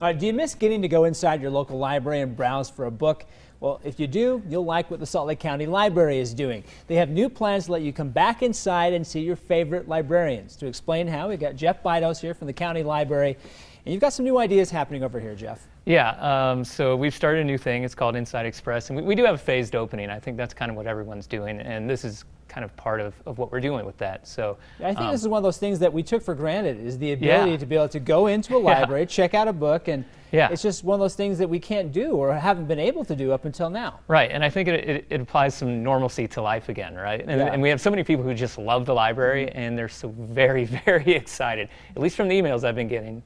All right, do you miss getting to go inside your local library and browse for a book? Well, if you do, you'll like what the Salt Lake County Library is doing. They have new plans to let you come back inside and see your favorite librarians. To explain how, we've got Jeff Bidos here from the County Library. And you've got some new ideas happening over here, Jeff. Yeah, so we've started a new thing. It's called Inside Express, and we do have a phased opening. I think that's kind of what everyone's doing, and this is kind of part of what we're doing with that. So I think this is one of those things that we took for granted, is the ability to be able to go into a library, check out a book, and it's just one of those things that we can't do or haven't been able to do up until now. Right, and I think it applies some normalcy to life again, right? And we have so many people who just love the library, and they're so very, very excited, at least from the emails I've been getting,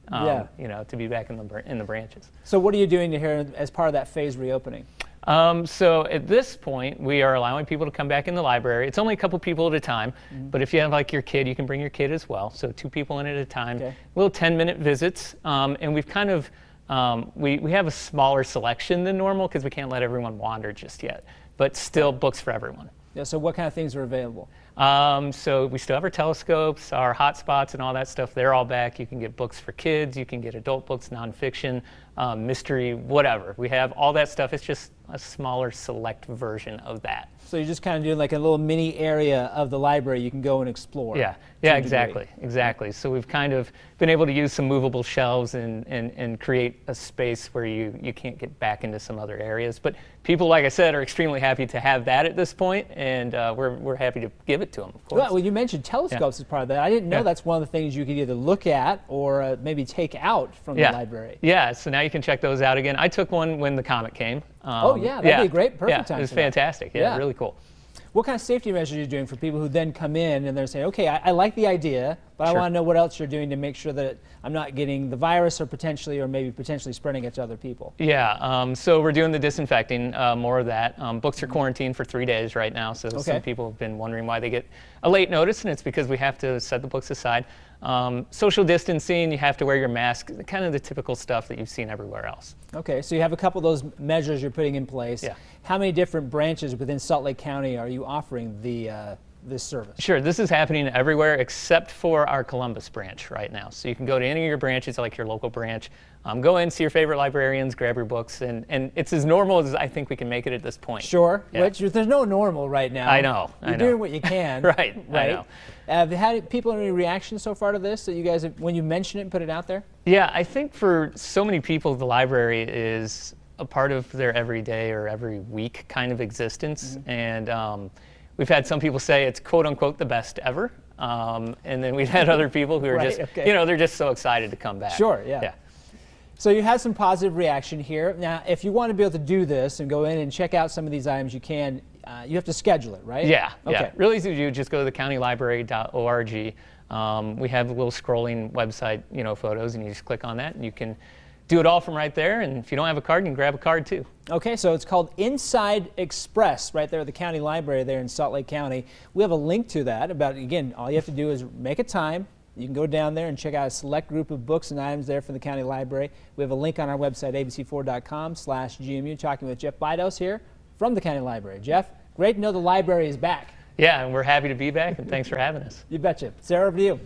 you know, to be back in the branches. So what are you doing here as part of that phase reopening? So at this point, we are allowing people to come back in the library. It's only a couple people at a time, but if you have like your kid, you can bring your kid as well. So 2 people in at a time, little 10-minute visits, and we've kind of, we have a smaller selection than normal because we can't let everyone wander just yet, but still books for everyone. Yeah, so what kind of things are available? So we still have our telescopes, our hotspots and all that stuff. They're all back. You can get books for kids. You can get adult books, nonfiction, mystery, whatever. We have all that stuff. It's just a smaller select version of that. So you're just kind of doing like a little mini area of the library you can go and explore. Yeah, exactly. So we've kind of been able to use some movable shelves and create a space where you can't get back into some other areas. But people, like I said, are extremely happy to have that at this point, and we're happy to give it to them, of course. Well, you mentioned telescopes as part of that. I didn't know that's one of the things you could either look at or maybe take out from the library. Yeah, so now you can check those out again. I took one when the comet came. Oh yeah, that'd be a great, perfect time. It was fantastic. Yeah, really cool. What kind of safety measures are you doing for people who then come in and they're saying, okay, I like the idea, but I want to know what else you're doing to make sure that I'm not getting the virus or maybe potentially spreading it to other people? Yeah, so we're doing the disinfecting, more of that. Books are quarantined for 3 days right now, so some people have been wondering why they get a late notice, and it's because we have to set the books aside. Social distancing, you have to wear your mask, kind of the typical stuff that you've seen everywhere else. Okay, so you have a couple of those measures you're putting in place. Yeah. How many different branches within Salt Lake County are you offering this service? Sure, this is happening everywhere except for our Columbus branch right now. So you can go to any of your branches, like your local branch, go in, see your favorite librarians, grab your books, and it's as normal as I think we can make it at this point. Sure, which there's no normal right now. I know. You're doing what you can. Right, I know. Have you had people any reaction so far to this, that you guys, when you mention it and put it out there? Yeah, I think for so many people, the library is a part of their everyday or every week kind of existence, and we've had some people say it's quote unquote the best ever, and then we've had other people who are just, you know, they're just so excited to come back. Sure, yeah. So you had some positive reaction here. Now, if you want to be able to do this and go in and check out some of these items, you can. You have to schedule it, right? Yeah. Really easy to do. Just go to thecountylibrary.org. We have a little scrolling website, you know, photos, and you just click on that, and you can do it all from right there. And if you don't have a card, you can grab a card too. Okay, so it's called Inside Express right there at the County Library there in Salt Lake County. We have a link to that. Again, all you have to do is make a time. You can go down there and check out a select group of books and items there from the County Library. We have a link on our website, abc4.com/GMU. Talking with Jeff Bidos here from the County Library. Jeff, great to know the library is back. Yeah, and we're happy to be back, and thanks for having us. You betcha. Sarah, over to you.